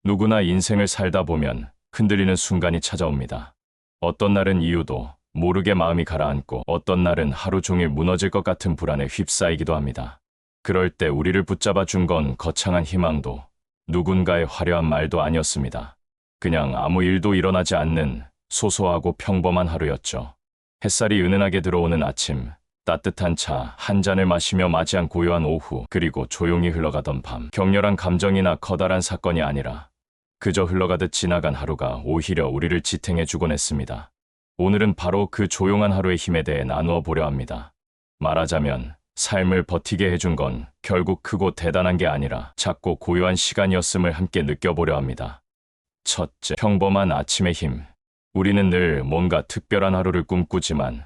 누구나 인생을 살다 보면 흔들리는 순간이 찾아옵니다. 어떤 날은 이유도 모르게 마음이 가라앉고 어떤 날은 하루 종일 무너질 것 같은 불안에 휩싸이기도 합니다. 그럴 때 우리를 붙잡아 준 건 거창한 희망도 누군가의 화려한 말도 아니었습니다. 그냥 아무 일도 일어나지 않는 소소하고 평범한 하루였죠. 햇살이 은은하게 들어오는 아침, 따뜻한 차 한 잔을 마시며 맞이한 고요한 오후, 그리고 조용히 흘러가던 밤. 격렬한 감정이나 커다란 사건이 아니라 그저 흘러가듯 지나간 하루가 오히려 우리를 지탱해주곤 했습니다. 오늘은 바로 그 조용한 하루의 힘에 대해 나누어 보려 합니다. 말하자면 삶을 버티게 해준 건 결국 크고 대단한 게 아니라 작고 고요한 시간이었음을 함께 느껴보려 합니다. 첫째, 평범한 아침의 힘. 우리는 늘 뭔가 특별한 하루를 꿈꾸지만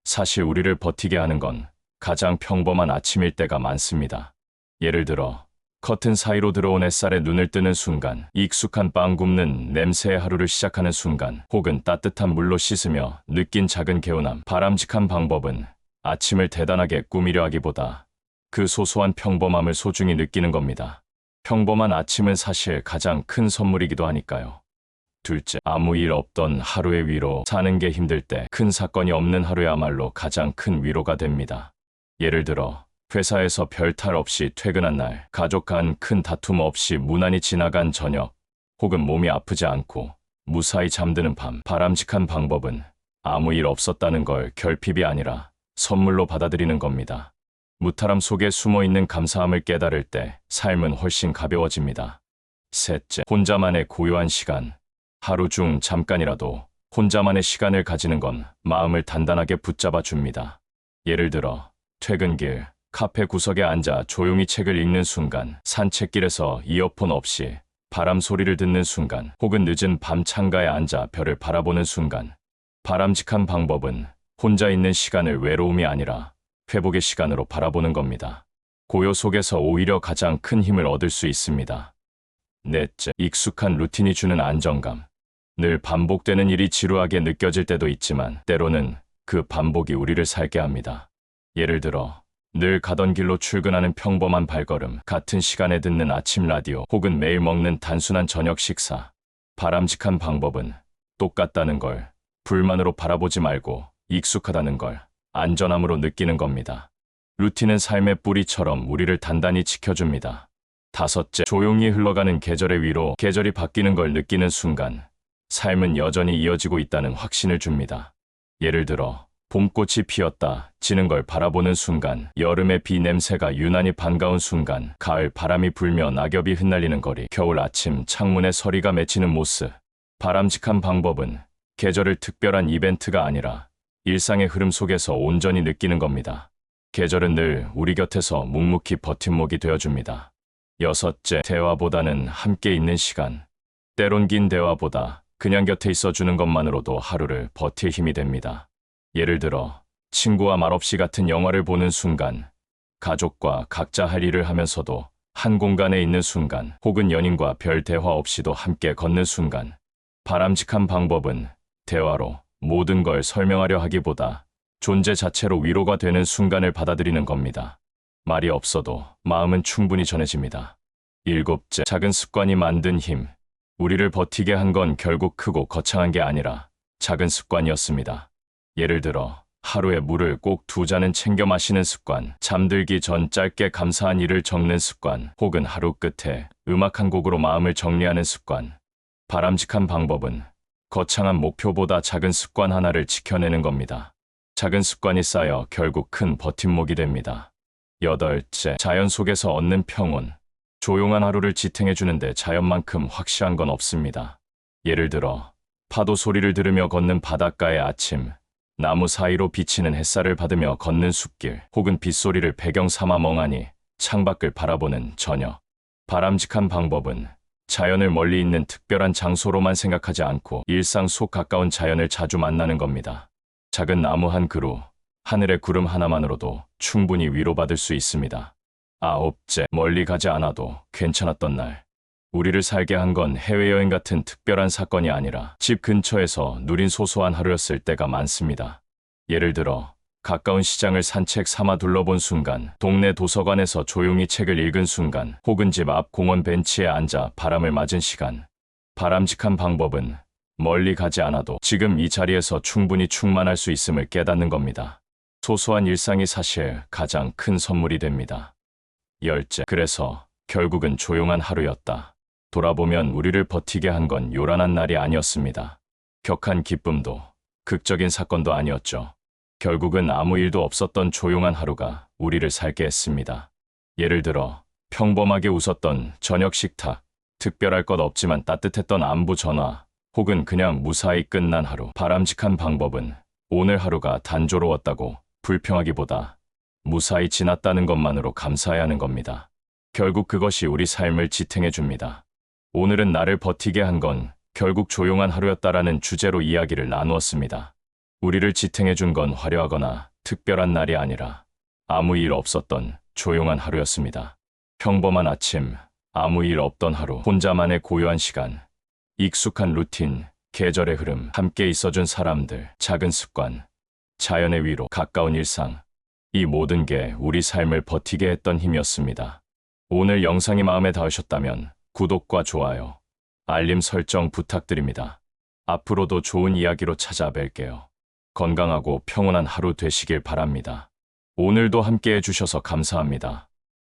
사실 우리를 버티게 하는 건 가장 평범한 아침일 때가 많습니다. 예를 들어 커튼 사이로 들어온 햇살에 눈을 뜨는 순간, 익숙한 빵 굽는 냄새의 하루를 시작하는 순간, 혹은 따뜻한 물로 씻으며 느낀 작은 개운함. 바람직한 방법은 아침을 대단하게 꾸미려 하기보다 그 소소한 평범함을 소중히 느끼는 겁니다. 평범한 아침은 사실 가장 큰 선물이기도 하니까요. 둘째, 아무 일 없던 하루의 위로. 사는 게 힘들 때 큰 사건이 없는 하루야말로 가장 큰 위로가 됩니다. 예를 들어 회사에서 별탈 없이 퇴근한 날, 가족 간 큰 다툼 없이 무난히 지나간 저녁, 혹은 몸이 아프지 않고 무사히 잠드는 밤. 바람직한 방법은 아무 일 없었다는 걸 결핍이 아니라 선물로 받아들이는 겁니다. 무탈함 속에 숨어있는 감사함을 깨달을 때 삶은 훨씬 가벼워집니다. 셋째, 혼자만의 고요한 시간. 하루 중 잠깐이라도 혼자만의 시간을 가지는 건 마음을 단단하게 붙잡아 줍니다. 예를 들어 퇴근길, 카페 구석에 앉아 조용히 책을 읽는 순간, 산책길에서 이어폰 없이 바람 소리를 듣는 순간, 혹은 늦은 밤 창가에 앉아 별을 바라보는 순간. 바람직한 방법은 혼자 있는 시간을 외로움이 아니라 회복의 시간으로 바라보는 겁니다. 고요 속에서 오히려 가장 큰 힘을 얻을 수 있습니다. 넷째, 익숙한 루틴이 주는 안정감. 늘 반복되는 일이 지루하게 느껴질 때도 있지만 때로는 그 반복이 우리를 살게 합니다. 예를 들어 늘 가던 길로 출근하는 평범한 발걸음, 같은 시간에 듣는 아침 라디오, 혹은 매일 먹는 단순한 저녁 식사. 바람직한 방법은 똑같다는 걸 불만으로 바라보지 말고 익숙하다는 걸 안전함으로 느끼는 겁니다. 루틴은 삶의 뿌리처럼 우리를 단단히 지켜줍니다. 다섯째, 조용히 흘러가는 계절의 위로. 계절이 바뀌는 걸 느끼는 순간 삶은 여전히 이어지고 있다는 확신을 줍니다. 예를 들어 봄꽃이 피었다 지는 걸 바라보는 순간, 여름의 비 냄새가 유난히 반가운 순간, 가을 바람이 불며 낙엽이 흩날리는 거리, 겨울 아침 창문에 서리가 맺히는 모습. 바람직한 방법은 계절을 특별한 이벤트가 아니라 일상의 흐름 속에서 온전히 느끼는 겁니다. 계절은 늘 우리 곁에서 묵묵히 버팀목이 되어줍니다. 여섯째, 대화보다는 함께 있는 시간. 때론 긴 대화보다 그냥 곁에 있어주는 것만으로도 하루를 버틸 힘이 됩니다. 예를 들어 친구와 말없이 같은 영화를 보는 순간, 가족과 각자 할 일을 하면서도 한 공간에 있는 순간, 혹은 연인과 별 대화 없이도 함께 걷는 순간. 바람직한 방법은 대화로 모든 걸 설명하려 하기보다 존재 자체로 위로가 되는 순간을 받아들이는 겁니다. 말이 없어도 마음은 충분히 전해집니다. 일곱째, 작은 습관이 만든 힘. 우리를 버티게 한 건 결국 크고 거창한 게 아니라 작은 습관이었습니다. 예를 들어 하루에 물을 꼭 2잔은 챙겨 마시는 습관, 잠들기 전 짧게 감사한 일을 적는 습관, 혹은 하루 끝에 음악 한 곡으로 마음을 정리하는 습관. 바람직한 방법은 거창한 목표보다 작은 습관 하나를 지켜내는 겁니다. 작은 습관이 쌓여 결국 큰 버팀목이 됩니다. 여덟째, 자연 속에서 얻는 평온. 조용한 하루를 지탱해주는데 자연만큼 확실한 건 없습니다. 예를 들어 파도 소리를 들으며 걷는 바닷가의 아침, 나무 사이로 비치는 햇살을 받으며 걷는 숲길, 혹은 빗소리를 배경 삼아 멍하니 창밖을 바라보는 저녁. 바람직한 방법은 자연을 멀리 있는 특별한 장소로만 생각하지 않고 일상 속 가까운 자연을 자주 만나는 겁니다. 작은 나무 한 그루, 하늘의 구름 하나만으로도 충분히 위로받을 수 있습니다. 아홉째, 멀리 가지 않아도 괜찮았던 날. 우리를 살게 한 건 해외여행 같은 특별한 사건이 아니라 집 근처에서 누린 소소한 하루였을 때가 많습니다. 예를 들어 가까운 시장을 산책 삼아 둘러본 순간, 동네 도서관에서 조용히 책을 읽은 순간, 혹은 집 앞 공원 벤치에 앉아 바람을 맞은 시간. 바람직한 방법은 멀리 가지 않아도 지금 이 자리에서 충분히 충만할 수 있음을 깨닫는 겁니다. 소소한 일상이 사실 가장 큰 선물이 됩니다. 열째, 그래서 결국은 조용한 하루였다. 돌아보면 우리를 버티게 한 건 요란한 날이 아니었습니다. 격한 기쁨도, 극적인 사건도 아니었죠. 결국은 아무 일도 없었던 조용한 하루가 우리를 살게 했습니다. 예를 들어 평범하게 웃었던 저녁 식탁, 특별할 것 없지만 따뜻했던 안부 전화, 혹은 그냥 무사히 끝난 하루. 바람직한 방법은 오늘 하루가 단조로웠다고 불평하기보다 무사히 지났다는 것만으로 감사해야 하는 겁니다. 결국 그것이 우리 삶을 지탱해 줍니다. 오늘은 나를 버티게 한 건 결국 조용한 하루였다라는 주제로 이야기를 나누었습니다. 우리를 지탱해 준 건 화려하거나 특별한 날이 아니라 아무 일 없었던 조용한 하루였습니다. 평범한 아침, 아무 일 없던 하루, 혼자만의 고요한 시간, 익숙한 루틴, 계절의 흐름, 함께 있어준 사람들, 작은 습관, 자연의 위로, 가까운 일상. 이 모든 게 우리 삶을 버티게 했던 힘이었습니다. 오늘 영상이 마음에 닿으셨다면 구독과 좋아요, 알림 설정 부탁드립니다. 앞으로도 좋은 이야기로 찾아뵐게요. 건강하고 평온한 하루 되시길 바랍니다. 오늘도 함께 해주셔서 감사합니다.